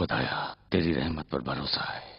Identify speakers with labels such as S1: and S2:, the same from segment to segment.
S1: खुदाया तेरी रहमत पर भरोसा है।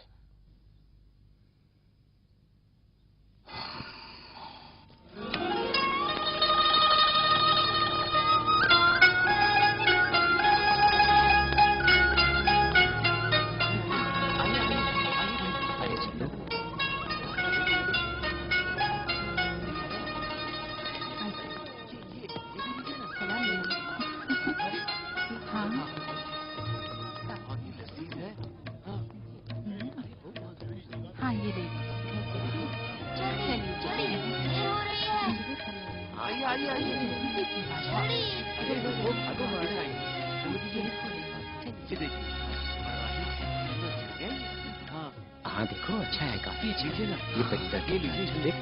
S2: हाँ देखो, अच्छा है, काफी अच्छा है ना। ये तरीका के लीजिए,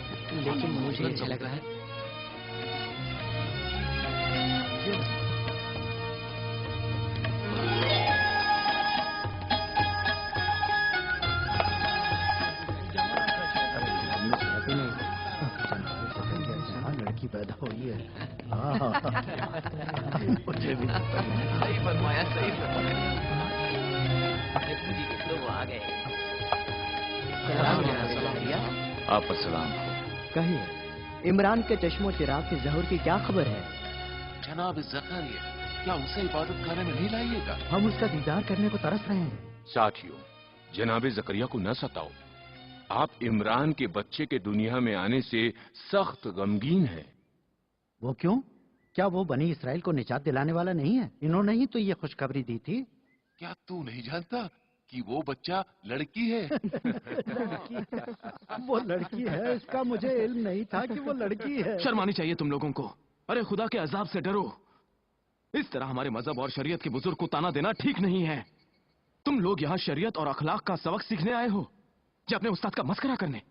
S2: लेकिन मुझे अच्छा लग रहा है।
S3: लड़की पैदा हुई है।
S2: मुझे भी सही बनवाया, सही बनवाया। तो आ गए।
S1: आप पर सलाम हो।
S4: कहिए, इमरान के चश्मो चिराग की ज़हूर की क्या खबर है?
S5: जनाब ज़करिया, क्या उसे इबादत खाने में नहीं लाइएगा?
S3: हम उसका दीदार करने को तरस रहे हैं।
S6: साथियों, जनाब ज़करिया को न सताओ। आप इमरान के बच्चे के दुनिया में आने से सख्त गमगीन हैं।
S3: वो क्यों? क्या वो बनी इसराइल को निजात दिलाने वाला नहीं है? इन्होंने ही तो ये खुशखबरी दी थी।
S5: क्या तू नहीं जानता कि वो बच्चा लड़की है?
S3: वो लड़की है, इसका मुझे इल्म नहीं था कि वो लड़की है।
S7: शर्म आनी चाहिए तुम लोगों को। अरे खुदा के अजाब से डरो। इस तरह हमारे मजहब और शरीयत के बुजुर्ग को ताना देना ठीक नहीं है। तुम लोग यहाँ शरीयत और अखलाक का सबक सीखने आए हो या अपने उस्ताद का मस्करा करने?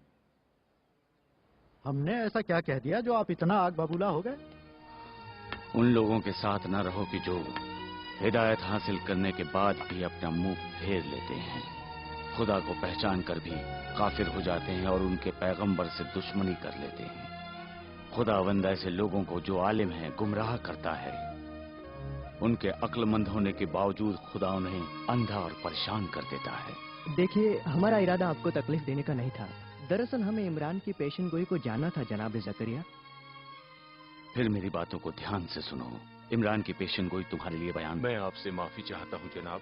S3: हमने ऐसा क्या कह दिया जो आप इतना आग बबूला हो गए?
S1: उन लोगों के साथ न रहो कि जो हिदायत हासिल करने के बाद भी अपना मुंह फेर लेते हैं, खुदा को पहचान कर भी काफिर हो जाते हैं और उनके पैगंबर से दुश्मनी कर लेते हैं। खुदावंद ऐसे लोगों को जो आलिम है गुमराह करता है। उनके अक्लमंद होने के बावजूद खुदा उन्हें अंधा और परेशान कर देता है।
S4: देखिए, हमारा इरादा आपको तकलीफ देने का नहीं था। दरअसल हमें इमरान की पेशन गोई को जानना था जनाब ज़करिया।
S1: फिर मेरी बातों को ध्यान से सुनो। इमरान की पेशन गोई तुम्हारे लिए बयान।
S6: मैं आपसे माफी चाहता हूं जनाब।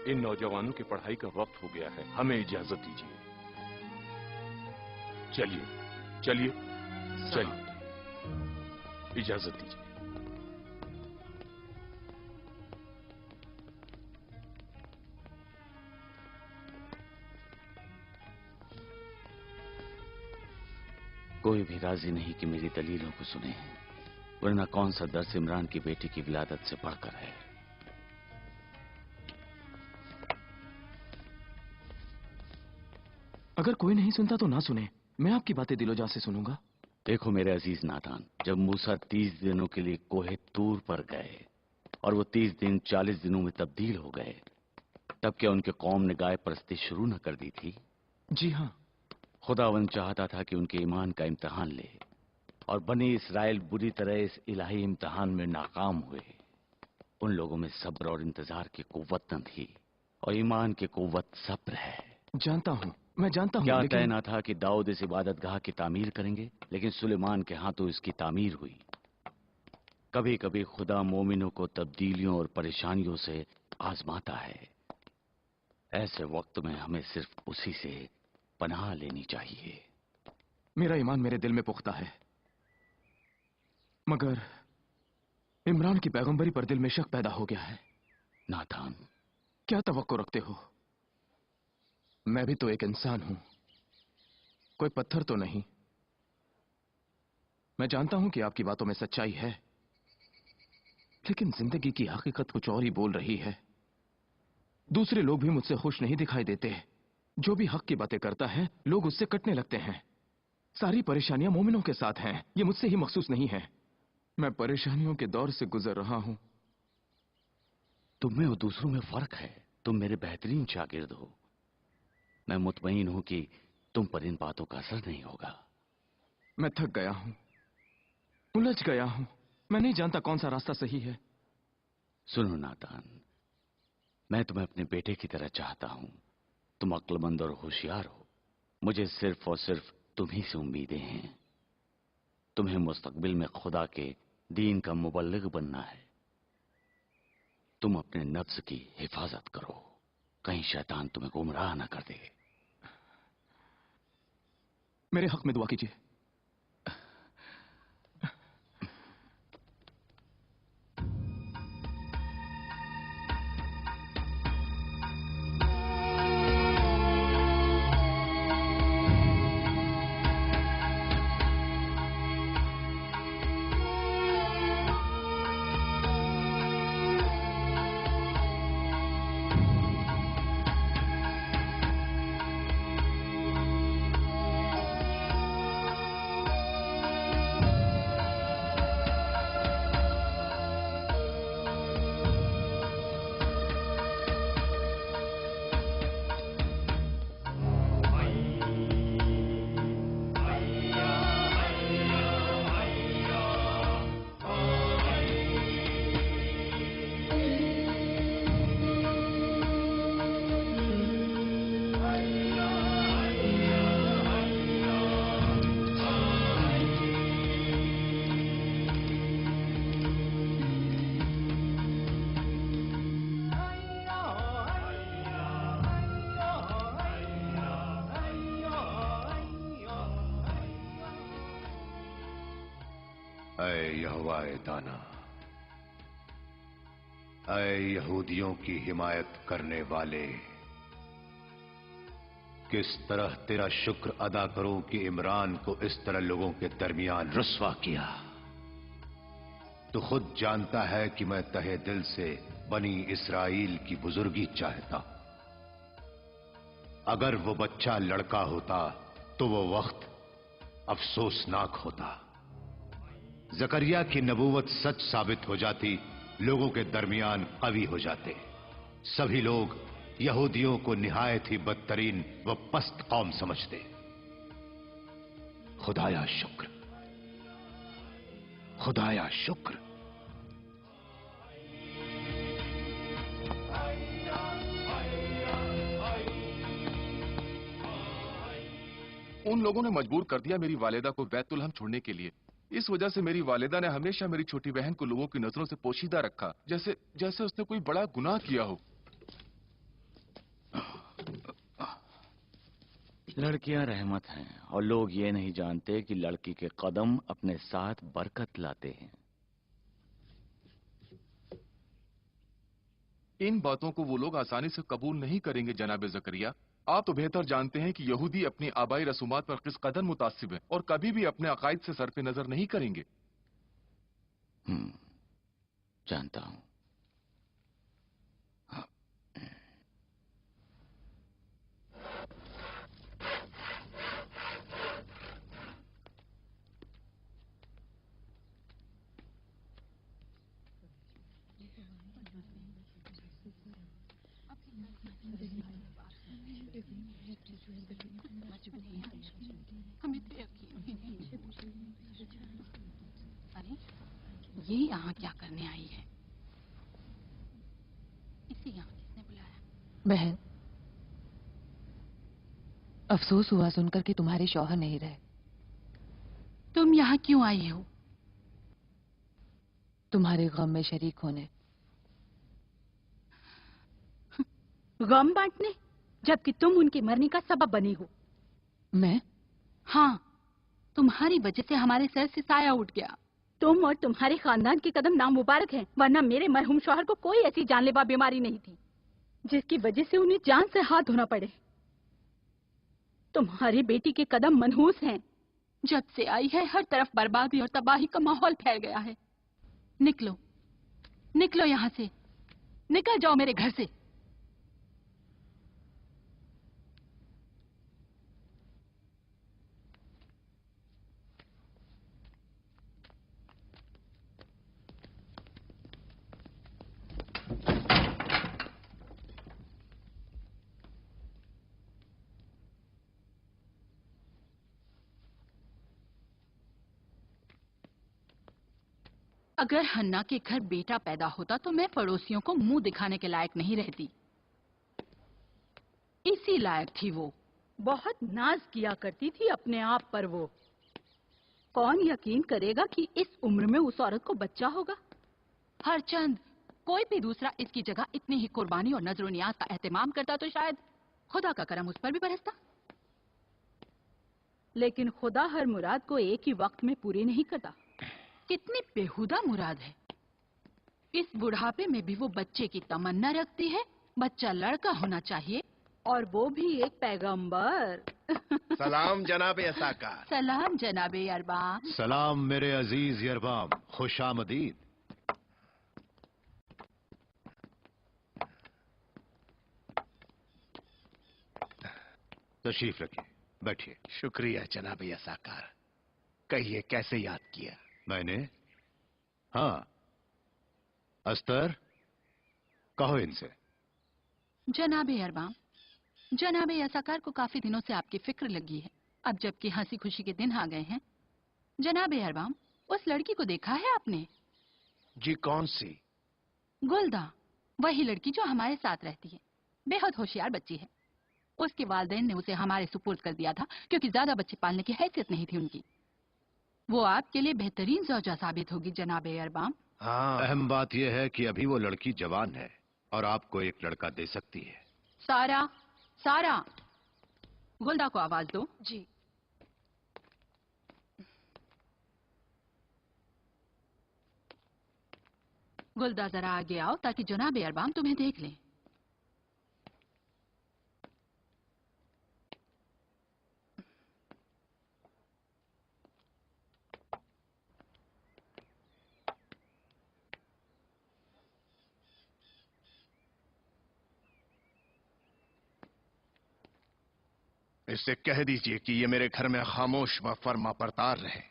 S6: इन नौजवानों की पढ़ाई का वक्त हो गया है, हमें इजाजत दीजिए। चलिए चलिए चलिए, इजाजत दीजिए।
S1: कोई भी राजी नहीं कि मेरी दलीलों को सुने, वरना कौन सा दर्स इमरान की बेटी की विलादत से बढ़कर है।
S7: अगर कोई नहीं सुनता तो ना सुने, मैं आपकी बातें दिलोजा से सुनूंगा।
S1: देखो मेरे अजीज नातान, जब मूसा 30 दिनों के लिए कोहे तूर पर गए और वो 30 दिन 40 दिनों में तब्दील हो गए, तब क्या उनके कौम ने गाय परस्ती शुरू न कर दी थी?
S7: जी हाँ।
S1: खुदावन चाहता था कि उनके ईमान का इम्तिहान ले, और बनी इसराइल बुरी तरह इस इलाही इम्तिहान में नाकाम हुए। उन लोगों में सब्र और इंतजार की कुव्वत न थी, और ईमान की कुव्वत सब्र है।
S7: जानता हूँ, मैं जानता हूँ।
S1: क्या
S7: लेकिन...
S1: तय न था कि दाऊद इस इबादतगाह की तामीर करेंगे, लेकिन सुलेमान के हाथों इसकी तामीर हुई। कभी कभी खुदा मोमिनों को तब्दीलियों और परेशानियों से आजमाता है। ऐसे वक्त में हमें सिर्फ उसी से पनाह लेनी चाहिए।
S7: मेरा ईमान मेरे दिल में पुख्ता है, मगर इमरान की पैगंबरी पर दिल में शक पैदा हो गया है।
S1: नाथान,
S7: क्या तवक्को रखते हो? मैं भी तो एक इंसान हूं, कोई पत्थर तो नहीं। मैं जानता हूं कि आपकी बातों में सच्चाई है, लेकिन जिंदगी की हकीकत कुछ और ही बोल रही है। दूसरे लोग भी मुझसे खुश नहीं दिखाई देते। जो भी हक की बातें करता है, लोग उससे कटने लगते हैं। सारी परेशानियां मोमिनों के साथ हैं, ये मुझसे ही मखसूस नहीं है। मैं परेशानियों के दौर से गुजर रहा हूं।
S1: तुम में और दूसरों में फर्क है। तुम मेरे बेहतरीन शागिर्द हो। मैं मुतमईन हूं कि तुम पर इन बातों का असर नहीं होगा।
S7: मैं थक गया हूं, उलझ गया हूं। मैं नहीं जानता कौन सा रास्ता सही है।
S1: सुनो नातान, मैं तुम्हें अपने बेटे की तरह चाहता हूं। तुम अक्लमंद और होशियार हो। मुझे सिर्फ और सिर्फ तुम्ही से उम्मीदें हैं। तुम्हें मुस्तकबिल में खुदा के दीन का मुबल्लिग बनना है। तुम अपने नफ्स की हिफाजत करो, कहीं शैतान तुम्हें गुमराह न कर दे।
S7: मेरे हक में दुआ कीजिए।
S8: ऐ यहोवाए दाना, ऐ यहूदियों की हिमायत करने वाले, किस तरह तेरा शुक्र अदा करूं कि इमरान को इस तरह लोगों के दरमियान रुस्वा किया। तू खुद जानता है कि मैं तहे दिल से बनी इस्राइल की बुजुर्गी चाहता हूं। अगर वो बच्चा लड़का होता तो वो वक्त अफसोसनाक होता। जकरिया की नबूवत सच साबित हो जाती, लोगों के दरमियान कवी हो जाते। सभी लोग यहूदियों को निहायत ही बदतरीन व पस्त कौम समझते। खुदाया शुक्र, खुदाया शुक्र।
S6: उन लोगों ने मजबूर कर दिया मेरी वालिदा को बैतुलहम छोड़ने के लिए। इस वजह से मेरी वालिदा ने हमेशा मेरी छोटी बहन को लोगों की नजरों से पोशीदा रखा, जैसे जैसे उसने कोई बड़ा गुनाह किया हो।
S1: लड़कियां रहमत हैं और लोग ये नहीं जानते कि लड़की के कदम अपने साथ बरकत लाते हैं।
S6: इन बातों को वो लोग आसानी से कबूल नहीं करेंगे जनाब जकरिया। आप तो बेहतर जानते हैं कि यहूदी अपनी आबाई रसूमात पर किस कदर मुतासिब हैं और कभी भी अपने अकायद से सरफे नजर नहीं करेंगे।
S1: जानता हूं।
S9: अरे ये यहाँ क्या करने आई है? इसे यहाँ किसने बुलाया?
S10: बहन, अफसोस हुआ सुनकर कि तुम्हारे शौहर नहीं रहे।
S9: तुम यहाँ क्यों आई हो?
S10: तुम्हारे गम में शरीक होने।
S9: गम बांटने, जबकि तुम उनके मरने का सबब बनी हो।
S10: मैं?
S9: हाँ, तुम्हारी वजह से हमारे सर से साया उठ गया। तुम और तुम्हारे खानदान के कदम नामुबारक हैं, वरना मेरे मरहूम शौहर को कोई ऐसी जानलेवा बीमारी नहीं थी जिसकी वजह से उन्हें जान से हाथ धोना पड़े। तुम्हारी बेटी के कदम मनहूस हैं। जब से आई है हर तरफ बर्बादी और तबाही का माहौल फैल गया है। निकलो, निकलो यहाँ से, निकल जाओ मेरे घर से। अगर हन्ना के घर बेटा पैदा होता तो मैं पड़ोसियों को मुंह दिखाने के लायक नहीं रहती। इसी लायक थी वो। बहुत नाज किया करती थी अपने आप पर वो। कौन यकीन करेगा कि इस उम्र में उस औरत को बच्चा होगा? हरचंद, कोई भी दूसरा इसकी जगह इतनी ही कुर्बानी और नजर नियाज का एहतमाम करता तो शायद खुदा का करम उस पर भी बरसता। लेकिन खुदा हर मुराद को एक ही वक्त में पूरी नहीं करता। कितनी बेहुदा मुराद है। इस बुढ़ापे में भी वो बच्चे की तमन्ना रखती है। बच्चा लड़का होना चाहिए, और वो भी एक पैगंबर।
S11: सलाम जनाबे असाकार।
S9: सलाम जनाबे अरबाम।
S8: सलाम मेरे अजीज यरबाम, खुशामदीद। तशरीफ रखिए, बैठिए।
S11: शुक्रिया जनाबे असाकार। कहिए कैसे याद किया?
S8: मैंने? हाँ, अस्तर, कहो इनसे।
S9: जनाबे अरबाम, जनाबे असाकार को काफी दिनों से आपकी फिक्र लगी है। अब जबकि हंसी खुशी के दिन आ गए हैं। जनाबे अरबाम, उस लड़की को देखा है आपने?
S11: जी कौन सी?
S9: गुलदा, वही लड़की जो हमारे साथ रहती है। बेहद होशियार बच्ची है। उसके वालिदैन ने उसे हमारे सुपुर्द कर दिया था क्योंकि ज्यादा बच्चे पालने की हैसियत नहीं थी उनकी। वो आपके लिए बेहतरीन ज़ौजा साबित होगी जनाबे अरबाम।
S8: हाँ, अहम बात यह है कि अभी वो लड़की जवान है और आपको एक लड़का दे सकती है।
S9: सारा, सारा, गुलदा को आवाज दो।
S10: जी।
S9: गुलदा जरा आगे आओ ताकि जनाबे अरबाम तुम्हें देख लें।
S11: इससे कह दीजिए कि ये मेरे घर में खामोश व फर्मा बरदार रहे।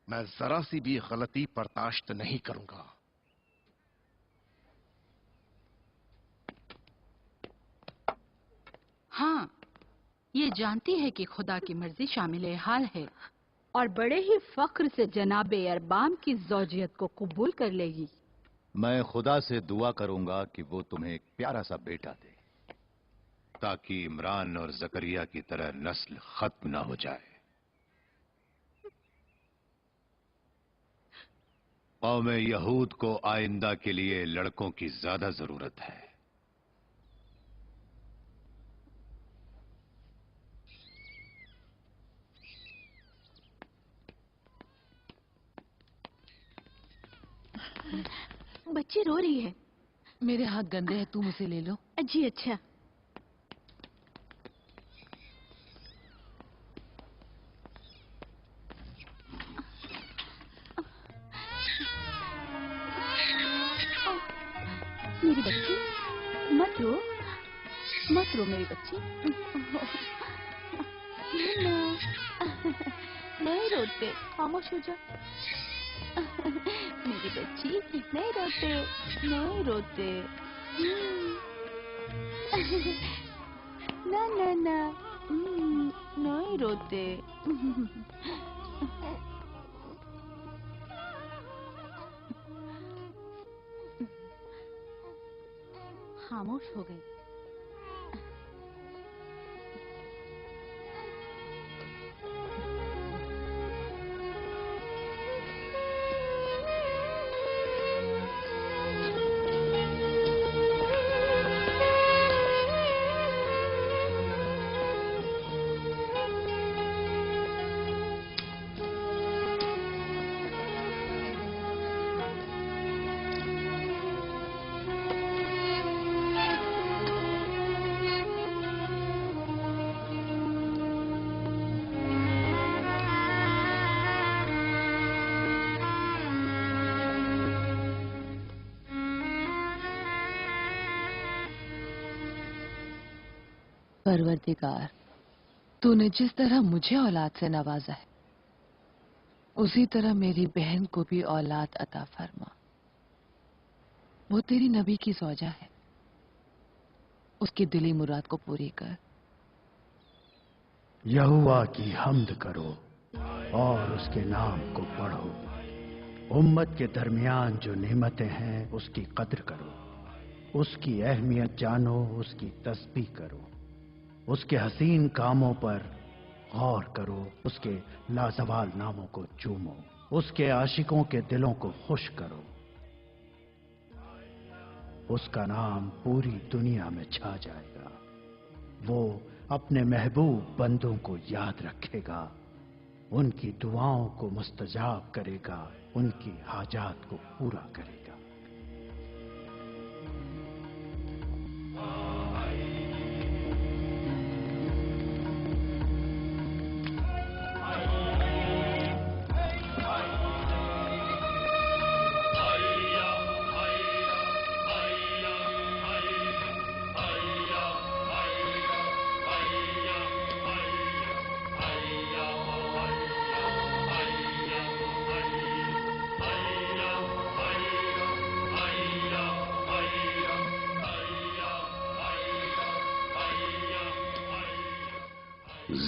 S11: मैं जरा सी भी गलती बर्दाश्त नहीं करूंगा।
S9: हाँ, ये जानती है कि खुदा की मर्जी शामिल हाल है और बड़े ही फख्र से जनाबे अरबाम की ज़ौजियत को कबूल कर लेगी।
S8: मैं खुदा से दुआ करूंगा कि वो तुम्हें एक प्यारा सा बेटा दे, ताकि इमरान और जकरिया की तरह नस्ल खत्म ना हो जाए। कौम यहूद को आइंदा के लिए लड़कों की ज्यादा जरूरत है।
S9: बच्ची रो रही है।
S10: मेरे हाथ गंदे हैं, तुम उसे ले लो।
S9: जी अच्छा। मेरी बच्ची, मत रो, मत रो मेरी बच्ची। नहीं रोते, खामोश हो जा। मेरी बच्ची, नहीं रोते, नहीं रोते। ना ना ना, नहीं रोते। खामोश हो गई।
S10: परवरदिगार, तूने जिस तरह मुझे औलाद से नवाजा है, उसी तरह मेरी बहन को भी औलाद अता फरमा। वो तेरी नबी की ज़ौजा है, उसकी दिली मुराद को पूरी कर।
S3: यहोवा की हम्द करो और उसके नाम को पढ़ो। उम्मत के दरमियान जो नेमतें हैं उसकी कद्र करो। उसकी अहमियत जानो, उसकी तस्बीह करो, उसके हसीन कामों पर गौर करो, उसके लाजवाल नामों को चूमो, उसके आशिकों के दिलों को खुश करो। उसका नाम पूरी दुनिया में छा जाएगा। वो अपने महबूब बंदों को याद रखेगा, उनकी दुआओं को मुस्तजाब करेगा, उनकी हाजात को पूरा करेगा।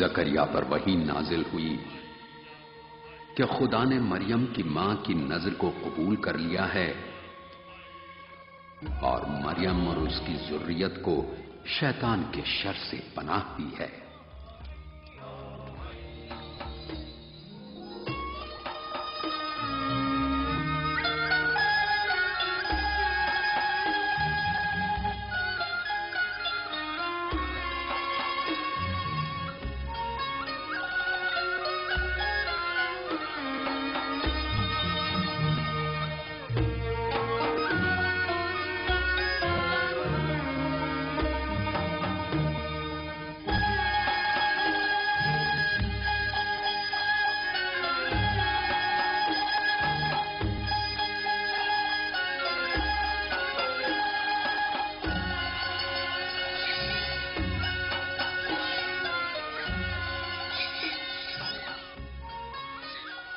S12: जकरिया पर वही नाजिल हुई कि खुदा ने मरियम की मां की नज़र को कबूल कर लिया है और मरियम और उसकी जुर्रियत को शैतान के शर से पनाह दी है।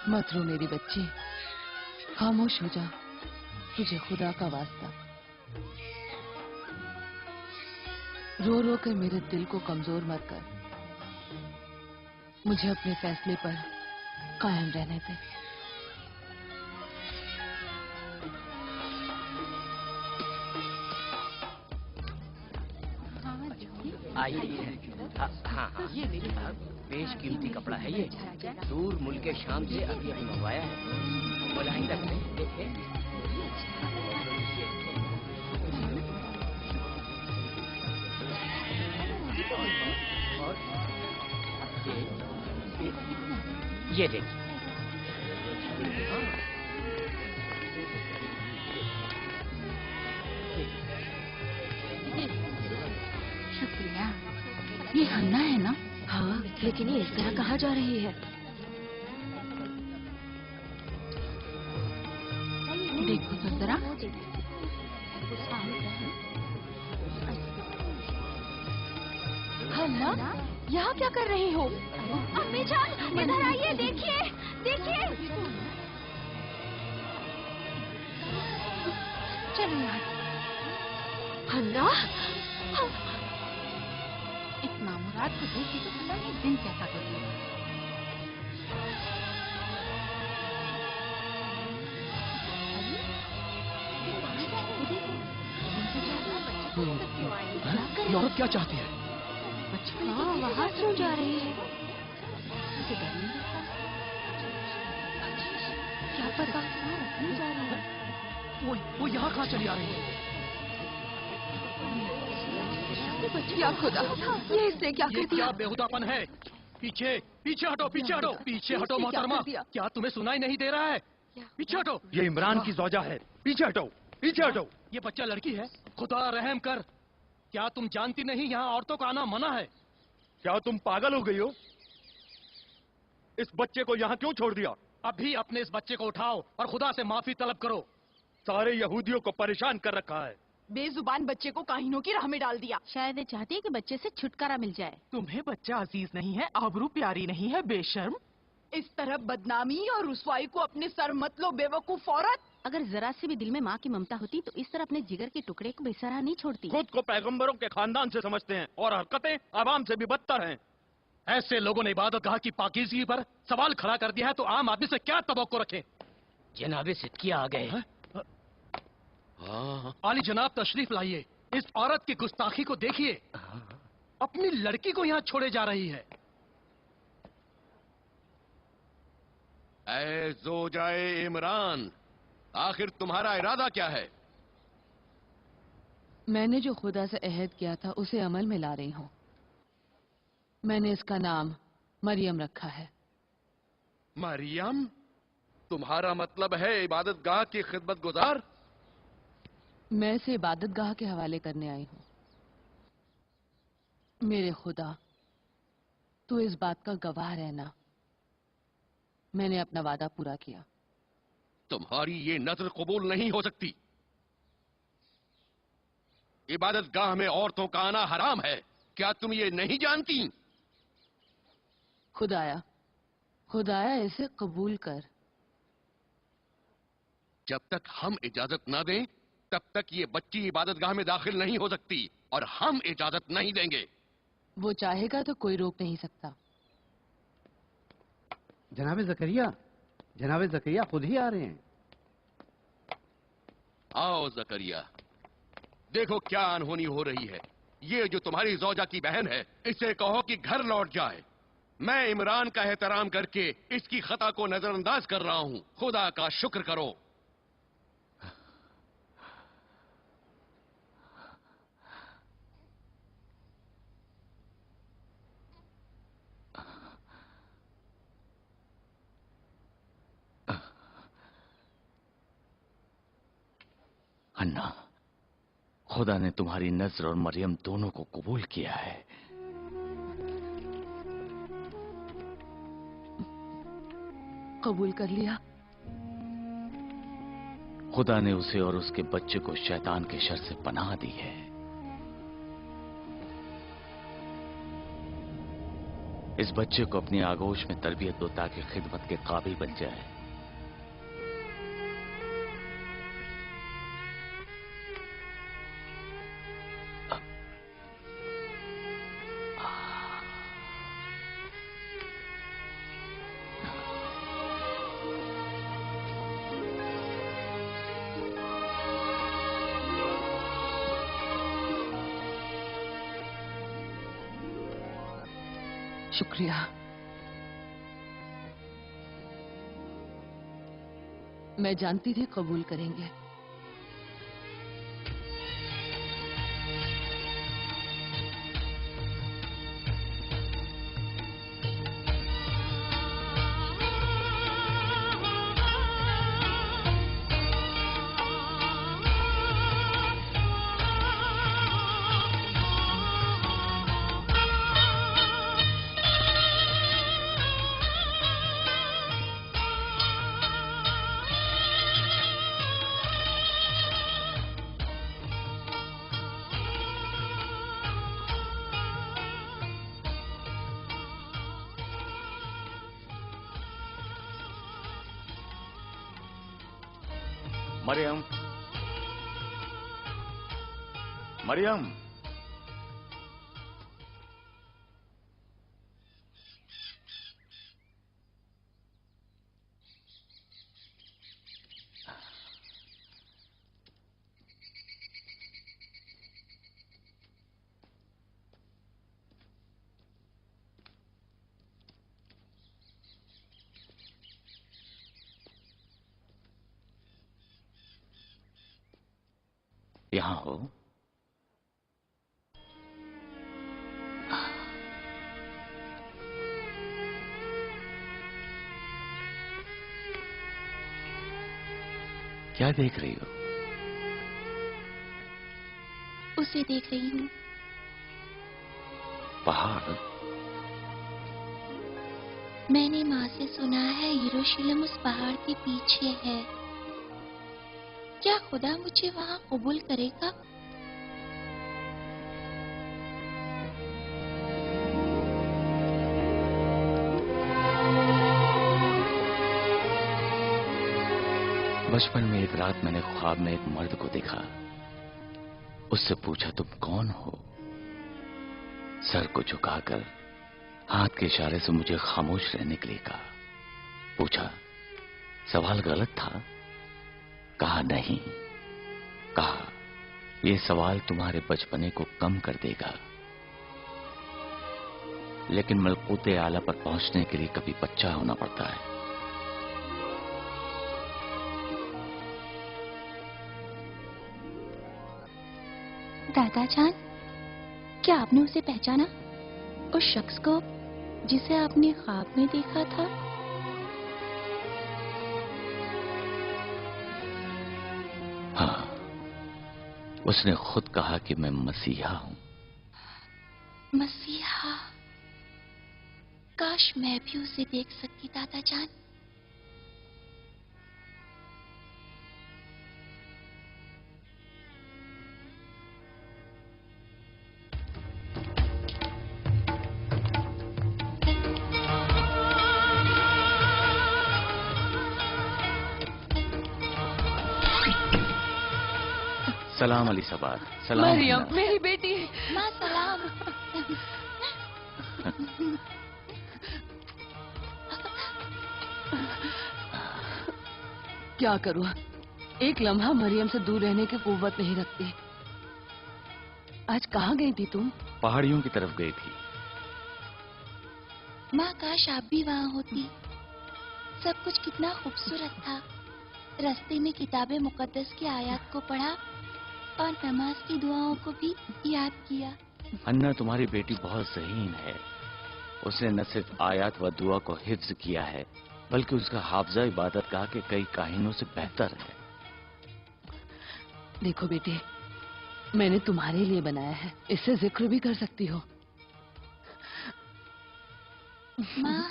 S10: मत रो मेरी बच्ची, खामोश हो जा, तुझे खुदा का वास्ता। रो रो कर मेरे दिल को कमजोर मत कर, मुझे अपने फैसले पर कायम रहने दे।
S2: आइए। हाँ, ये मेरे बेशकीमती कपड़ा है ये, दूर मुल्क शाम से अभी अभी मंगवाया है। बुलाई तक नहीं देखे। और ये देखिए।
S9: शुक्रिया। ये हन्ना है ना?
S13: हाँ, लेकिन ये इस तरह कहाँ जा रही है?
S9: देखो तो जरा।
S13: हन्ना, यहाँ क्या कर रही हो? अम्मी जान, इधर आइए, देखिए, देखिए।
S9: चलो यार।
S13: हन्ना,
S9: इतना मुराद को देखी तो पता नहीं दिन कैसा कर दिया।
S7: ये औरत क्या चाहती है?
S13: हाँ, वहाँ क्यों जा रही है? क्या पता क्यों जा रही है?
S7: वो यहाँ कहाँ चली आ रही है?
S13: क्या खुदा, ये इसने क्या कर दिया?
S7: क्या बेहुदापन है? पीछे पीछे हटो, पीछे हटो, पीछे हटो मोहतरमा। क्या तुम्हें सुनाई नहीं दे रहा है? पीछे हटो।
S14: ये इमरान की ज़ौजा है, पीछे हटो, पीछे हटो।
S7: ये बच्चा लड़की है, खुदा रहम कर। क्या तुम जानती नहीं यहाँ औरतों का आना मना है?
S14: क्या तुम पागल हो गई हो? इस बच्चे को यहाँ क्यों छोड़ दिया?
S7: अभी अपने इस बच्चे को उठाओ और खुदा से माफी तलब करो।
S14: सारे यहूदियों को परेशान कर रखा है।
S15: बेजुबान बच्चे को काहिनों की राह में डाल दिया।
S9: शायद ये चाहती है कि बच्चे से छुटकारा मिल जाए।
S15: तुम्हें बच्चा अजीज नहीं है, आबरू प्यारी नहीं है, बेशर्म। इस तरह बदनामी और रुसवाई को अपने सर मत लो, बेवकूफ औरत।
S9: अगर जरा सी भी दिल में माँ की ममता होती तो इस तरह अपने जिगर के टुकड़े को बेसहारा नहीं छोड़ती।
S14: खुद को पैगंबरों के खानदान से समझते हैं और हरकतें आवाम से भी बदतर हैं।
S7: ऐसे लोगों ने इबादतगाह की पाकीज़गी पर सवाल खड़ा कर दिया है तो आम आदमी से क्या तवक्को रखें?
S2: जनाबे सिद्दकिया आ गए।
S16: आली जनाब तशरीफ लाइए, इस औरत की गुस्ताखी को देखिए। अपनी लड़की को यहाँ छोड़े जा रही है।
S11: ऐ ज़ोजाए इमरान, आखिर तुम्हारा इरादा क्या है?
S10: मैंने जो खुदा से अहद किया था उसे अमल में ला रही हूँ। मैंने इसका नाम मरियम रखा है।
S11: मरियम? तुम्हारा मतलब है इबादतगाह की खिदमत गुजार?
S10: मैं इसे इबादतगाह के हवाले करने आई हूँ। मेरे खुदा, तू इस बात का गवाह रहना, मैंने अपना वादा पूरा किया।
S11: तुम्हारी ये नजर कबूल नहीं हो सकती। इबादतगाह में औरतों का आना हराम है, क्या तुम ये नहीं जानती?
S10: खुदाया इसे कबूल कर।
S11: जब तक हम इजाजत ना दें तब तक ये बच्ची इबादतगाह में दाखिल नहीं हो सकती, और हम इजाजत नहीं देंगे।
S10: वो चाहेगा तो कोई रोक नहीं सकता।
S17: जनाब जकरिया खुद ही आ रहे हैं।
S11: आओ जकरिया, देखो क्या अनहोनी हो रही है। ये जो तुम्हारी ज़ौजा की बहन है, इसे कहो कि घर लौट जाए। मैं इमरान का एहतराम करके इसकी खता को नजरअंदाज कर रहा हूं। खुदा का शुक्र करो।
S1: अन्ना, खुदा ने तुम्हारी नजर और मरियम दोनों को कबूल किया है।
S10: कबूल कर लिया।
S1: खुदा ने उसे और उसके बच्चे को शैतान के शर से पनाह दी है। इस बच्चे को अपनी आगोश में तरबियत दो ताकि खिदमत के काबिल बन जाए।
S10: शुक्रिया। मैं जानती थी कबूल करेंगे।
S1: मरियम, यहां हो। क्या देख रही हो?
S13: उसे देख रही हूँ।
S1: पहाड़?
S13: मैंने माँ से सुना है यरूशलेम उस पहाड़ के पीछे है। क्या खुदा मुझे वहाँ कबूल करेगा?
S1: बचपन में एक रात मैंने ख्वाब में एक मर्द को देखा। उससे पूछा, तुम कौन हो? सर को झुकाकर हाथ के इशारे से मुझे खामोश रहने के लिए कहा। पूछा, सवाल गलत था? कहा नहीं। कहा, यह सवाल तुम्हारे बचपने को कम कर देगा, लेकिन मलकूते आला पर पहुंचने के लिए कभी बच्चा होना पड़ता है।
S13: दादा जान, क्या आपने उसे पहचाना? उस शख्स को जिसे आपने ख्वाब में देखा था?
S1: हाँ, उसने खुद कहा कि मैं मसीहा हूं।
S13: मसीहा? काश मैं भी उसे देख सकती दादा जान।
S1: सलाम अली सबार। सलाम
S10: मरियम, मेरी बेटी।
S13: माँ सलाम।
S10: क्या करूं, एक लम्हा मरियम से दूर रहने की कुव्वत नहीं रखती। आज कहाँ गई थी तुम?
S1: पहाड़ियों की तरफ गई थी।
S13: माँ काश आप भी वहाँ होती। सब कुछ कितना खूबसूरत था। रास्ते में किताबे मुकद्दस की आयत को पढ़ा और नमाज की दुआओं को भी याद किया।
S1: अन्ना, तुम्हारी बेटी बहुत ज़हीन है। उसने न सिर्फ आयत व दुआ को हिफ्ज किया है, बल्कि उसका हाफजा इबादत गाह के कई काहिनों से बेहतर है।
S10: देखो बेटे, मैंने तुम्हारे लिए बनाया है, इससे जिक्र भी कर सकती हो।
S13: माँ,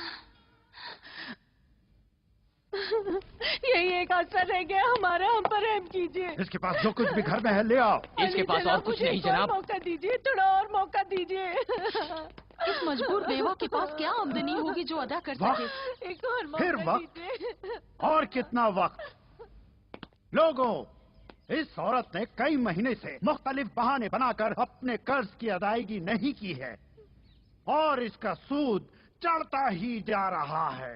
S15: यही एक आसरा रह गया हमारा, हम पर रहम कीजिए।
S3: इसके पास जो कुछ भी घर में है ले आओ।
S2: इसके पास और कुछ नहीं जनाब।
S15: मौका दीजिए, थोड़ा और मौका दीजिए। इस मजबूर बेवा के पास क्या आमदनी होगी जो अदा कर सके? एक और
S3: फिर
S15: मौका
S3: वक्त?
S15: दीजिए।
S3: और कितना वक्त? लोगों, इस औरत ने कई महीने से मुख्तलिफ बहाने बनाकर अपने कर्ज की अदायगी नहीं की है और इसका सूद चढ़ता ही जा रहा है।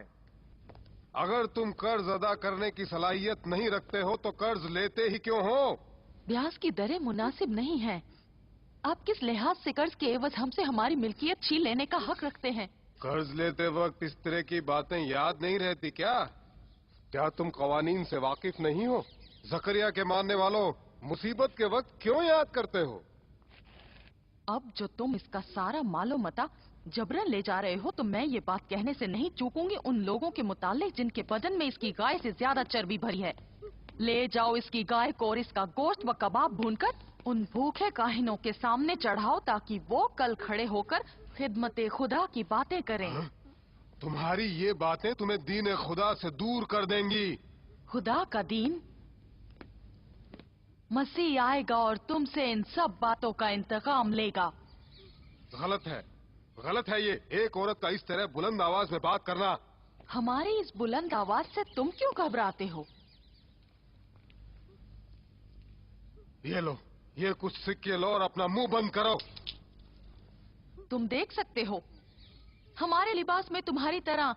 S18: अगर तुम कर्ज अदा करने की सलाहियत नहीं रखते हो तो कर्ज लेते ही क्यों हो?
S15: ब्याज की दरें मुनासिब नहीं हैं। आप किस लिहाज से कर्ज के एवज हमसे हमारी मिल्कियत छीन लेने का हक रखते हैं?
S18: कर्ज लेते वक्त इस तरह की बातें याद नहीं रहती क्या? क्या तुम कवानीन से वाकिफ नहीं हो? जकरिया के मानने वालों, मुसीबत के वक्त क्यों याद करते हो?
S15: अब जो तुम इसका सारा मालो मता जबरन ले जा रहे हो, तो मैं ये बात कहने से नहीं चूकूंगी उन लोगों के मुतालिक जिनके बदन में इसकी गाय से ज्यादा चर्बी भरी है। ले जाओ इसकी गाय को और इसका गोश्त व कबाब भूनकर उन भूखे काहिनों के सामने चढ़ाओ, ताकि वो कल खड़े होकर खिदमत खुदा की बातें करें।
S18: तुम्हारी ये बातें तुम्हें दीन खुदा से दूर कर देंगी।
S15: खुदा का दीन? मसीह आएगा और तुमसे इन सब बातों का इंतकाम लेगा।
S18: गलत है ये, एक औरत का इस तरह बुलंद आवाज में बात करना।
S15: हमारी इस बुलंद आवाज से तुम क्यों घबराते हो?
S18: ये लो, ये कुछ सिक्के लो और अपना मुंह बंद करो।
S15: तुम देख सकते हो, हमारे लिबास में तुम्हारी तरह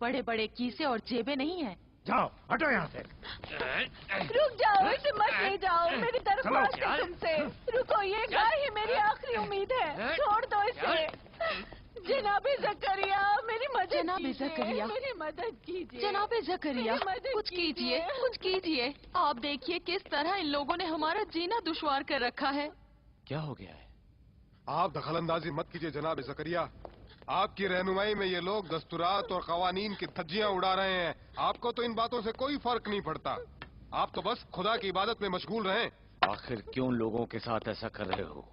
S15: बड़े बड़े कीसे और जेबें नहीं हैं।
S3: जाओ, हटो यहाँ से।
S15: रुक जाओ, इसे मत ले जाओ, मेरी दरख्वास्त है तुमसे। रुको, ये गाय ही मेरी आखिरी उम्मीद है, छोड़ दो इसे। जनाबे ज़करिया, मेरी मदद कीजिए, मेरी मदद कीजिए। जनाबे ज़करिया, कुछ कीजिए, कुछ कीजिए। आप देखिए किस तरह इन लोगों ने हमारा जीना दुश्वार कर रखा है।
S1: क्या हो गया है?
S18: आप दखलंदाजी मत कीजिए जनाब ज़करिया। आपकी रहनुमाई में ये लोग दस्तूरात और कवानीन की धज्जियां उड़ा रहे हैं। आपको तो इन बातों से कोई फर्क नहीं पड़ता। आप तो बस खुदा की इबादत में मशगूल रहें।
S1: आखिर क्यों लोगों के साथ ऐसा कर रहे हो?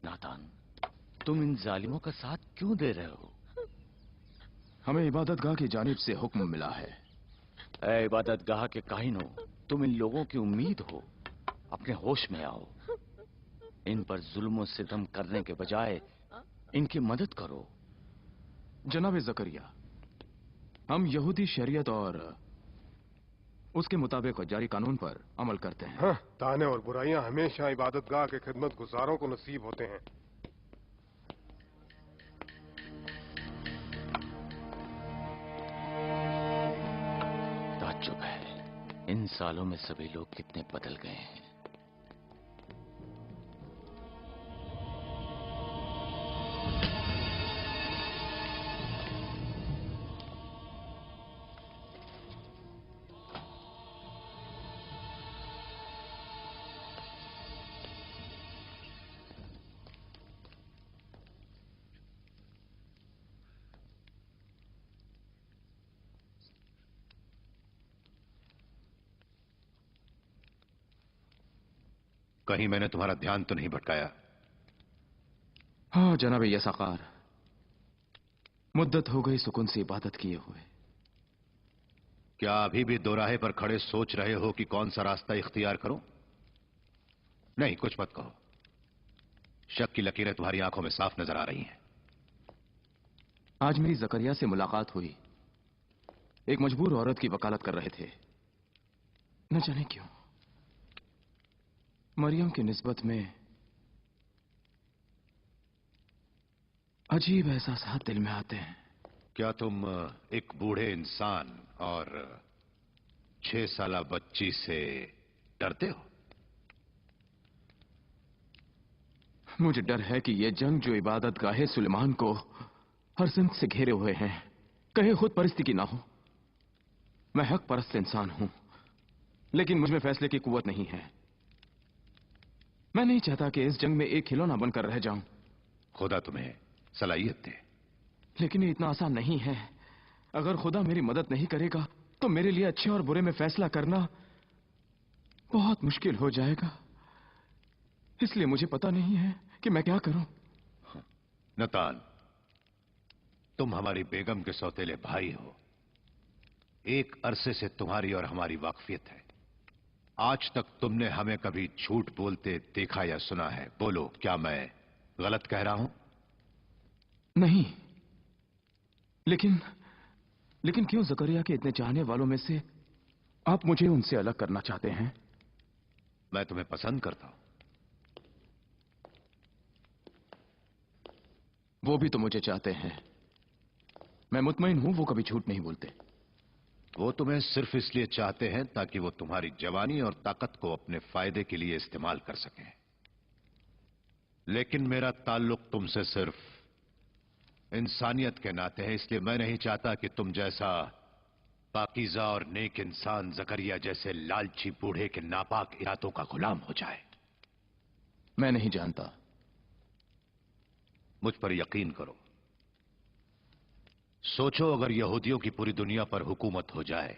S1: नातान, तुम इन जालिमों का साथ क्यों दे रहे हो?
S7: हमें इबादतगाह की जानिब से हुक्म मिला है।
S1: ऐ इबादतगाह के काहिनों, तुम इन लोगों की उम्मीद हो। अपने होश में आओ। इन पर जुल्म और सितम करने के बजाय इनकी मदद करो।
S7: जनाब ज़करिया, हम यहूदी शरीयत और उसके मुताबिक जारी कानून पर अमल करते हैं।
S18: हाँ, ताने और बुराइयां हमेशा इबादतगाह के खिदमत गुजारों को नसीब होते हैं।
S1: ताज्जुब है, इन सालों में सभी लोग कितने बदल गए हैं।
S8: कहीं मैंने तुम्हारा ध्यान तो नहीं भटकाया?
S7: हाँ जनाब यसाकार, मुद्दत हो गई सुकून से इबादत किए हुए।
S8: क्या अभी भी दोराहे पर खड़े सोच रहे हो कि कौन सा रास्ता इख्तियार करूं? नहीं, कुछ मत कहो। शक की लकीरें तुम्हारी आंखों में साफ नजर आ रही हैं।
S7: आज मेरी जकरिया से मुलाकात हुई। एक मजबूर औरत की वकालत कर रहे थे। न जाने क्यों मरियम की निस्बत में अजीब एहसास दिल में आते हैं।
S8: क्या तुम एक बूढ़े इंसान और 6 साला बच्ची से डरते हो?
S7: मुझे डर है कि यह जंग जो इबादत गाहे सुलेमान को हर सिमत से घेरे हुए हैं, कहीं खुद परिस्थिति ना हो। मैं हक परस्त इंसान हूं, लेकिन मुझ में फैसले की कुव्वत नहीं है। मैं नहीं चाहता कि इस जंग में एक खिलौना बनकर रह जाऊं।
S8: खुदा तुम्हें सलाहियत दे।
S7: लेकिन ये इतना आसान नहीं है। अगर खुदा मेरी मदद नहीं करेगा तो मेरे लिए अच्छे और बुरे में फैसला करना बहुत मुश्किल हो जाएगा। इसलिए मुझे पता नहीं है कि मैं क्या करूं।
S8: नतान, तुम हमारी बेगम के सौतेले भाई हो। एक अरसे से तुम्हारी और हमारी वाकफियत है। आज तक तुमने हमें कभी झूठ बोलते देखा या सुना है? बोलो, क्या मैं गलत कह रहा हूं?
S7: नहीं, लेकिन क्यों जकरिया के इतने चाहने वालों में से आप मुझे उनसे अलग करना चाहते हैं?
S8: मैं तुम्हें पसंद करता हूं।
S7: वो भी तो मुझे चाहते हैं। मैं मुतमईन हूं वो कभी झूठ नहीं बोलते।
S8: वो तुम्हें सिर्फ इसलिए चाहते हैं ताकि वो तुम्हारी जवानी और ताकत को अपने फायदे के लिए इस्तेमाल कर सकें। लेकिन मेरा ताल्लुक तुमसे सिर्फ इंसानियत के नाते है। इसलिए मैं नहीं चाहता कि तुम जैसा पाकीज़ा और नेक इंसान जकरिया जैसे लालची बूढ़े के नापाक इरादों का गुलाम हो जाए।
S7: मैं नहीं जानता।
S8: मुझ पर यकीन करो। सोचो, अगर यहूदियों की पूरी दुनिया पर हुकूमत हो जाए,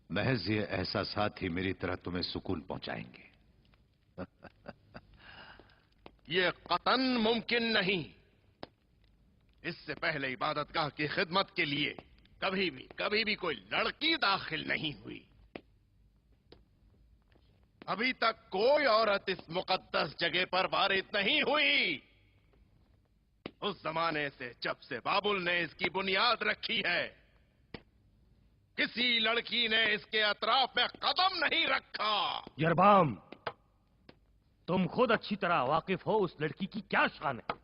S8: महज ये एहसासात ही मेरी तरह तुम्हें सुकून पहुंचाएंगे।
S11: ये कतन मुमकिन नहीं। इससे पहले इबादतगाह की खिदमत के लिए कभी भी कोई लड़की दाखिल नहीं हुई। अभी तक कोई औरत इस मुकद्दस जगह पर वारिद नहीं हुई। उस जमाने से जब से बाबुल ने इसकी बुनियाद रखी है, किसी लड़की ने इसके अतराफ में कदम नहीं रखा।
S14: यरबाम, तुम खुद अच्छी तरह वाकिफ हो उस लड़की की क्या शान है।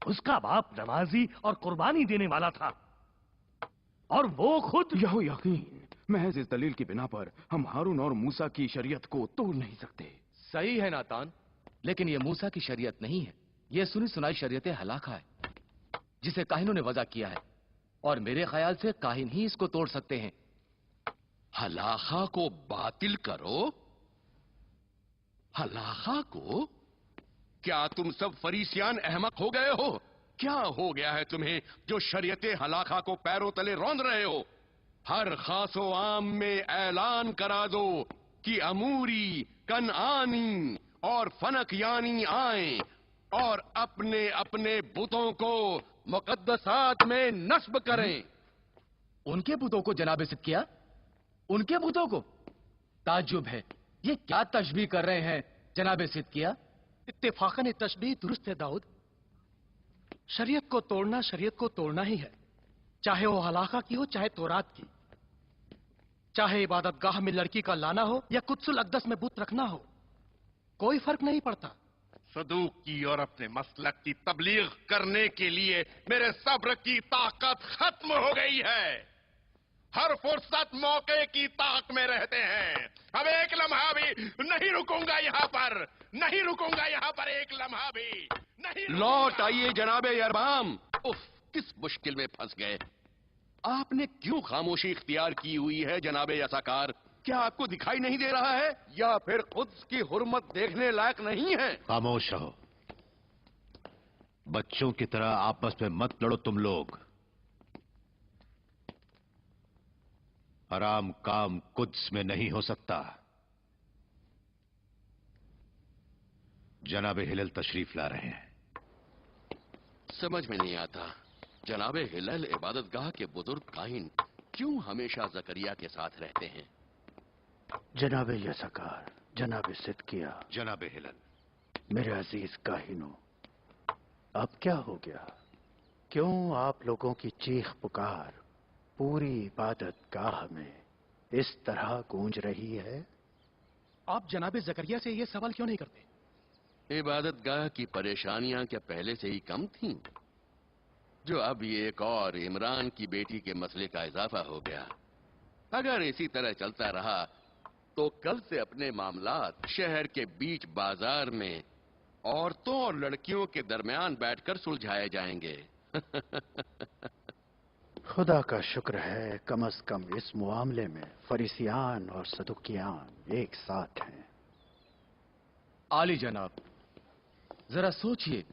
S14: उसका बाप नमाजी और कुर्बानी देने वाला था, और वो खुद
S7: यहो यकीन, महज इस दलील की बिना पर हम हारून और मूसा की शरीयत को तोड़ नहीं सकते।
S2: सही है नातान, लेकिन ये मूसा की शरीयत नहीं है। ये सुनी सुनाई शरीयत हलाका है, जिसे काहिनों ने वज़ा किया है, और मेरे ख्याल से काहिन ही इसको तोड़ सकते हैं।
S11: हलाका को बातिल करो? हलाका को? क्या तुम सब फरीसियान अहमक हो गए हो? क्या हो गया है तुम्हें जो शरीयत हलाका को पैरों तले रौंद रहे हो? हर खासो आम में ऐलान करा दो कि अमूरी, कनआनी और फनकयानी आए और अपने अपने बुतों को मुकद्दसात में नस्ब करें।
S2: उनके बुतों को जनाबे सिद्ध किया? उनके बुतों को? ताज्जुब है, ये क्या तशबीह कर रहे हैं जनाबे सिद्ध किया?
S16: इत्तेफाकन तशबीह दुरुस्त है दाऊद। शरीयत को तोड़ना शरीयत को तोड़ना ही है, चाहे वो हलाका की हो चाहे तौरात की, चाहे इबादतगाह में लड़की का लाना हो या कुद्सुल अक़दस में बुत रखना हो, कोई फर्क नहीं पड़ता।
S11: सदूक की और अपने मसलक की तबलीग करने के लिए मेरे सब्र की ताकत खत्म हो गई है। हर फुर्सत मौके की ताक में रहते हैं। अब एक लम्हा भी नहीं रुकूंगा यहाँ पर, नहीं रुकूंगा यहाँ पर एक लम्हा भी नहीं। लौट आइए जनाबे अरबाम। उफ, किस मुश्किल में फंस गए। आपने क्यों खामोशी इख्तियार की हुई है जनाबे यसाकार? क्या आपको दिखाई नहीं दे रहा है या फिर खुद की हुर्मत देखने लायक नहीं है?
S8: खामोश रहो। बच्चों की तरह आपस में मत लड़ो तुम लोग। हराम काम कुद्स में नहीं हो सकता। जनाबे हिलल तशरीफ ला रहे हैं।
S11: समझ में नहीं आता जनाबे हिलल इबादतगाह के बुजुर्ग काहिन क्यों हमेशा जकरिया के साथ रहते हैं?
S3: जनाबे यसकार, जनाबे सिद्किया,
S8: जनाबे हिलल,
S3: मेरे अजीज काहिनों, अब क्या हो गया? क्यों आप लोगों की चीख पुकार पूरी इबादत गाह में इस तरह गूंज रही है?
S16: आप जनाबे जकरिया से ये सवाल क्यों नहीं करते?
S11: इबादत गाह की परेशानियां क्या पहले से ही कम थीं? जो अब ये एक और इमरान की बेटी के मसले का इजाफा हो गया। अगर इसी तरह चलता रहा तो कल से अपने मामलात शहर के बीच बाजार में औरतों और लड़कियों के दरमियान बैठकर सुलझाए जाएंगे।
S3: खुदा का शुक्र है कम से कम इस मामले में फरीसियान और सदुकियान एक साथ हैं।
S2: आली जनाब, जरा सोचिए,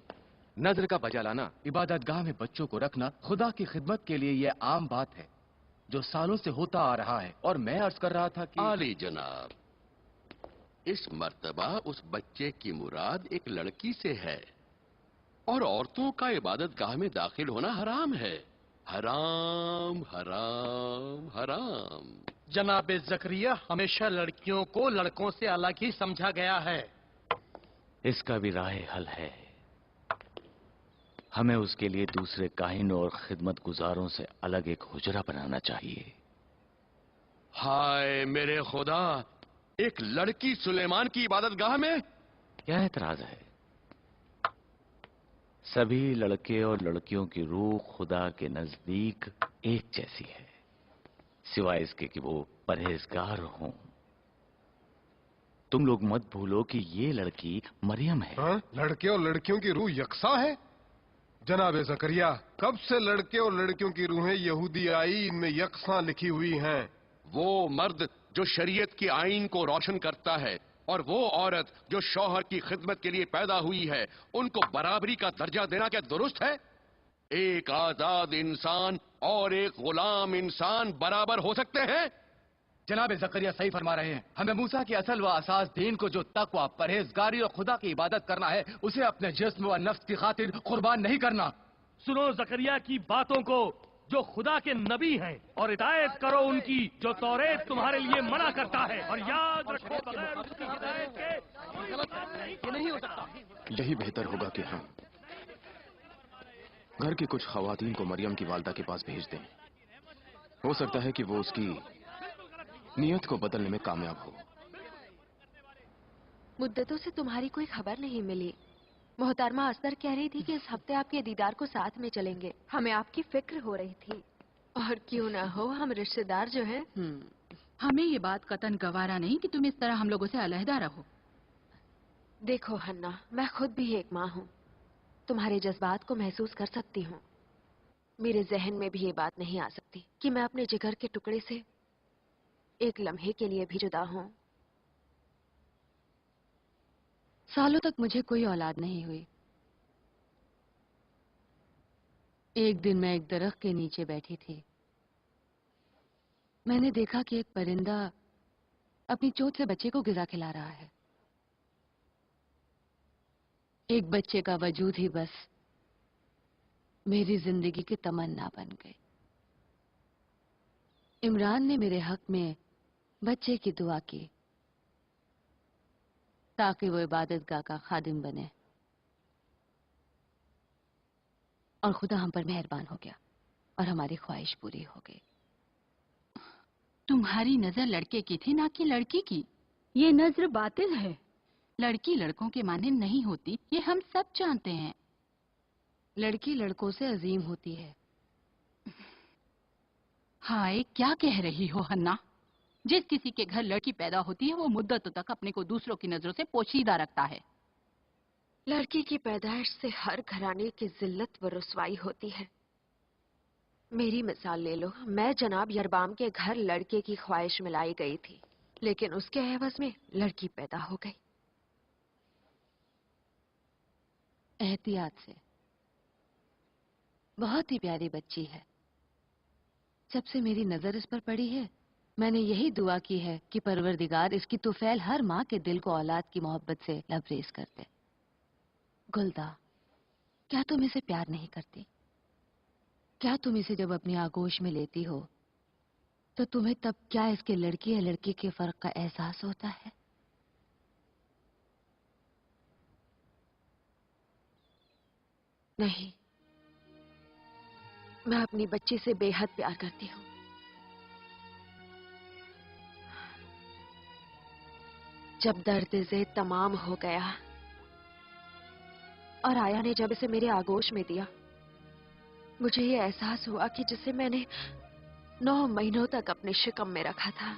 S2: नजर का बजा लाना, इबादतगाह में बच्चों को रखना खुदा की खिदमत के लिए यह आम बात है जो सालों से होता आ रहा है। और मैं अर्ज कर रहा था कि
S11: आली जनाब, इस मर्तबा उस बच्चे की मुराद एक लड़की से है और औरतों का इबादतगाह में दाखिल होना हराम है। हराम हराम हराम।
S16: जनाबे जकरिया, हमेशा लड़कियों को लड़कों से अलग ही समझा गया है।
S1: इसका भी राह हल है। हमें उसके लिए दूसरे काहिनों और खिदमत गुजारों से अलग एक हुजरा बनाना चाहिए।
S11: हाय मेरे खुदा, एक लड़की सुलेमान की इबादतगाह में?
S1: क्या एतराज है? सभी लड़के और लड़कियों की रूह खुदा के नजदीक एक जैसी है, सिवाय इसके कि वो परहेजगार हों। तुम लोग मत भूलो कि ये लड़की मरियम है।
S18: हाँ? लड़के और लड़कियों की रूह यकसा है? जनाबे जकरिया, कब से लड़के और लड़कियों की रूहें यहूदी आईन में यकसा लिखी हुई हैं?
S11: वो मर्द जो शरीयत की आईन को रोशन करता है और वो औरत जो शौहर की खिदमत के लिए पैदा हुई है, उनको बराबरी का दर्जा देना क्या दुरुस्त है? एक आजाद इंसान और एक गुलाम इंसान बराबर हो सकते हैं?
S2: जनाब जकरिया सही फरमा रहे हैं। हमें मूसा की असल व असास दीन को जो तकवा, परहेजगारी और खुदा की इबादत करना है, उसे अपने जिस्म व नफ्स की खातिर कुर्बान नहीं करना।
S14: सुनो जकरिया की बातों को जो खुदा के नबी हैं और हिदायत करो उनकी जो तौरेत तुम्हारे लिए मना करता है, और याद रखो बगैर उसकी हिदायत के ये नहीं हो सकता।
S7: यही बेहतर होगा कि हम घर की कुछ खवातीन को मरियम की वालदा के पास भेज दें। हो सकता है कि वो उसकी नियत को बदलने में कामयाब हो।
S19: मुद्दतों से तुम्हारी कोई खबर नहीं मिली। मोहतरमा अस्तर कह रही थी कि इस हफ्ते आपके दीदार को साथ में चलेंगे। हमें आपकी फिक्र हो रही थी। और क्यों ना हो, हम रिश्तेदार जो हैं।
S9: हमें ये बात कतन गवारा नहीं कि तुम इस तरह हम लोगों से अलहदा रहो।
S19: देखो हन्ना, मैं खुद भी एक माँ हूँ। तुम्हारे जज्बात को महसूस कर सकती हूँ। मेरे जहन में भी ये बात नहीं आ सकती कि मैं अपने जिगर के टुकड़े से एक लम्हे के लिए भी जुदा हूँ।
S20: सालों तक मुझे कोई औलाद नहीं हुई। एक दिन मैं एक दरख्त के नीचे बैठी थी। मैंने देखा कि एक परिंदा अपनी चोंच से बच्चे को गिज़ा खिला रहा है। एक बच्चे का वजूद ही बस मेरी जिंदगी की तमन्ना बन गई। इमरान ने मेरे हक में बच्चे की दुआ की ताकि वो इबादतगाह का खादिम बने, और खुदा हम पर मेहरबान हो गया और हमारी ख्वाहिश पूरी हो गई।
S9: तुम्हारी नजर लड़के की थी, ना कि लड़की की। ये नजर बातिल है। लड़की लड़कों के माने नहीं होती, ये हम सब जानते हैं।
S20: लड़की लड़कों से अजीम होती है।
S9: हाय, क्या कह रही हो हन्ना? जिस किसी के घर लड़की पैदा होती है वो मुद्दतों तक अपने को दूसरों की नजरों से पोशीदा रखता है।
S19: लड़की की पैदाइश से हर घराने की जिल्लत व रुसवाई होती है। मेरी मिसाल ले लो, मैं जनाब यरबाम के घर लड़के की ख्वाहिश में लाई गई थी, लेकिन उसके एवज में लड़की पैदा हो गई।
S20: एहतियात से। बहुत ही प्यारी बच्ची है। जब से मेरी नजर इस पर पड़ी है, मैंने यही दुआ की है कि परवरदिगार इसकी तुफैल हर माँ के दिल को औलाद की मोहब्बत से लबरेज कर दे। गुलदा, क्या तुम इसे प्यार नहीं करती? क्या तुम इसे जब अपनी आगोश में लेती हो तो तुम्हें तब क्या इसके लड़की या लड़की के फर्क का एहसास होता है?
S19: नहीं, मैं अपनी बच्ची से बेहद प्यार करती हूँ। जब दर्द ज़े तमाम हो गया और आया ने जब इसे मेरे आगोश में दिया, मुझे ये एहसास हुआ कि जिसे मैंने 9 महीनों तक अपने शिकम में रखा था,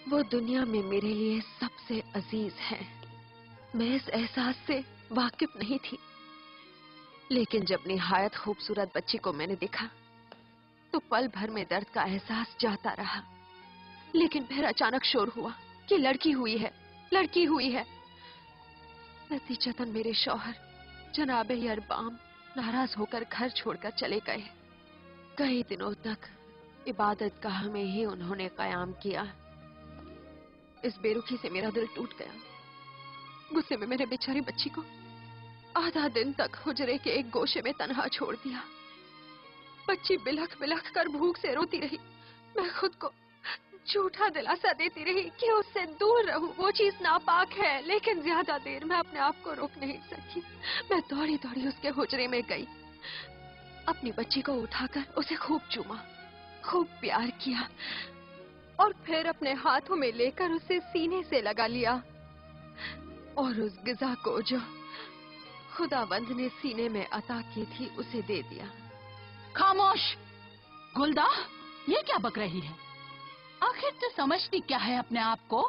S19: वो दुनिया में मेरे लिए सबसे अजीज है। मैं इस एहसास से वाकिफ नहीं थी, लेकिन जब निहायत खूबसूरत बच्ची को मैंने देखा तो पल भर में दर्द का एहसास जाता रहा। लेकिन फिर अचानक शोर हुआ कि लड़की हुई है, लड़की हुई है। नतीजतन मेरे शौहर जनाब यरबाम नाराज होकर घर छोड़कर चले गए। कई दिनों तक इबादत गाह में ही उन्होंने कयाम किया। इस बेरुखी से मेरा दिल टूट गया। गुस्से में मैंने बेचारी बच्ची को आधा दिन तक हुजरे के एक गोशे में तन्हा छोड़ दिया। बच्ची बिलख बिलख कर भूख से रोती रही। मैं खुद को झूठा दिलासा देती रही कि उससे दूर रहूं, वो चीज नापाक है, लेकिन ज्यादा देर मैं अपने आप को रोक नहीं सकी। मैं दौड़ी दौड़ी उसके हुजरे में गई, अपनी बच्ची को उठाकर उसे खूब चूमा, खूब प्यार किया और फिर अपने हाथों में लेकर उसे सीने से लगा लिया और उस गिजा को जो खुदावंद ने सीने में अता की थी उसे दे दिया।
S9: खामोश गुलदा, ये क्या बक रही है? आखिर तू समझती क्या है अपने आप को?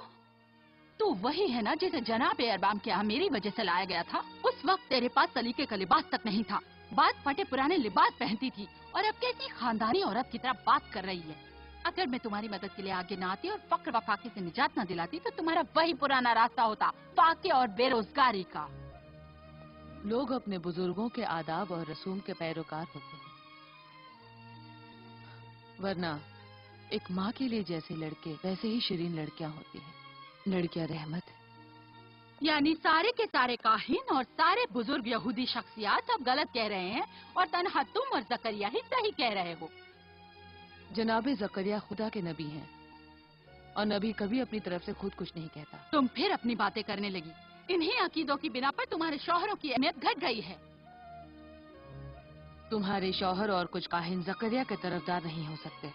S9: तू वही है ना जिसे जनाब अरबाम के यहाँ मेरी वजह से लाया गया था। उस वक्त तेरे पास सलीके का लिबास तक नहीं था, बात फटे पुराने लिबास पहनती थी और अब कैसी खानदानी औरत की तरह बात कर रही है। अगर मैं तुम्हारी मदद के लिए आगे ना आती और फक्र व फाके से निजात न दिलाती तो तुम्हारा वही पुराना रास्ता होता, फाके और बेरोजगारी का।
S10: लोग अपने बुजुर्गों के आदाब और रसूम के पैरोकार होते हैं, वरना एक माँ के लिए जैसे लड़के वैसे ही शिरीन लड़कियां होती हैं। लड़कियां रहमत है।
S9: यानी सारे के सारे काहिन और सारे बुजुर्ग यहूदी शख्सियात अब गलत कह रहे हैं और तन्हा तुम और जकरिया ही सही कह रहे हो।
S10: जनाबे जकरिया खुदा के नबी हैं और नबी कभी अपनी तरफ से खुद कुछ नहीं कहता।
S9: तुम फिर अपनी बातें करने लगी। इन्हीं अकीदों की बिना पर तुम्हारे शौहरों की अहमियत घट गई है।
S10: तुम्हारे शौहर और कुछ काहिन जकरिया के तरफदार नहीं हो सकते।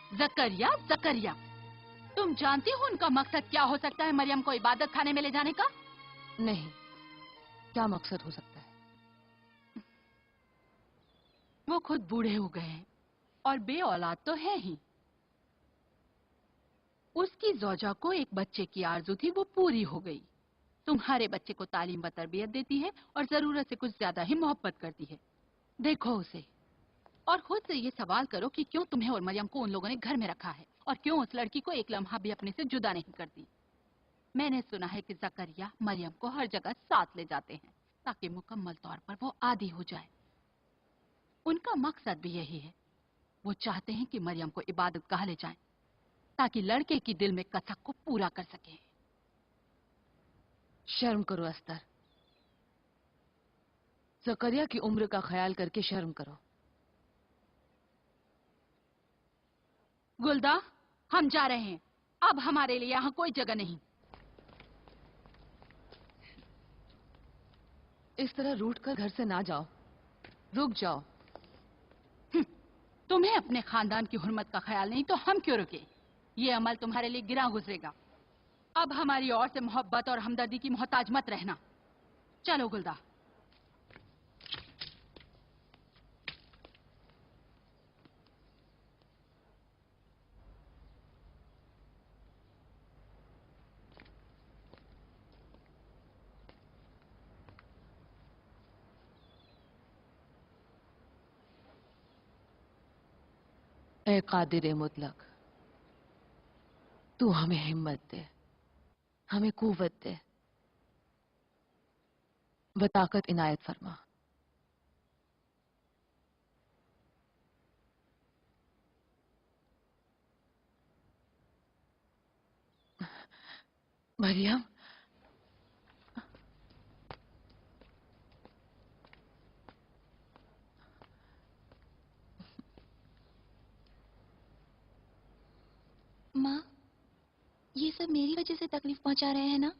S9: जकरिया जकरिया, तुम जानती हो उनका मकसद क्या हो सकता है मरियम को इबादत खाने में ले जाने का?
S10: नहीं, क्या मकसद हो सकता है?
S9: वो खुद बूढ़े हो गए हैं और बे औलाद तो है ही। उसकी जोजा को एक बच्चे की आरजू थी, वो पूरी हो गई। तुम्हारे बच्चे को तालीम व तरबियत देती है और जरूरत से कुछ ज्यादा ही मोहब्बत करती है। देखो उसे और खुद से ये सवाल करो कि क्यों तुम्हें और मरियम को उन लोगों ने घर में रखा है और क्यों उस लड़की को एक लम्हा भी अपने से जुदा नहीं करती। मैंने सुना है कि जकरिया मरियम को हर जगह साथ ले जाते हैं ताकि मुकम्मल तौर पर वो आदी हो जाए। उनका मकसद भी यही है। वो चाहते हैं कि मरियम को इबादत गाह ले जाएं ताकि लड़के की दिल में कसक को पूरा कर सके।
S10: शर्म करो अस्तर, जकरिया की उम्र का ख्याल करके शर्म करो।
S9: गुलदा, हम जा रहे हैं। अब हमारे लिए यहाँ कोई जगह नहीं।
S10: इस तरह रूठ कर घर से ना जाओ, रुक जाओ।
S9: तुम्हें अपने खानदान की हुर्मत का ख्याल नहीं तो हम क्यों रुके? ये अमल तुम्हारे लिए गिरा गुजरेगा। अब हमारी और से मोहब्बत और हमदर्दी की मोहताज मत रहना। चलो गुलदा।
S10: ए कादिर मुतलक, तू हमें हिम्मत दे, हमें कुव्वत दे, व ताकत इनायत फरमा। मरियम,
S13: माँ, ये सब मेरी वजह से तकलीफ पहुंचा रहे हैं ना?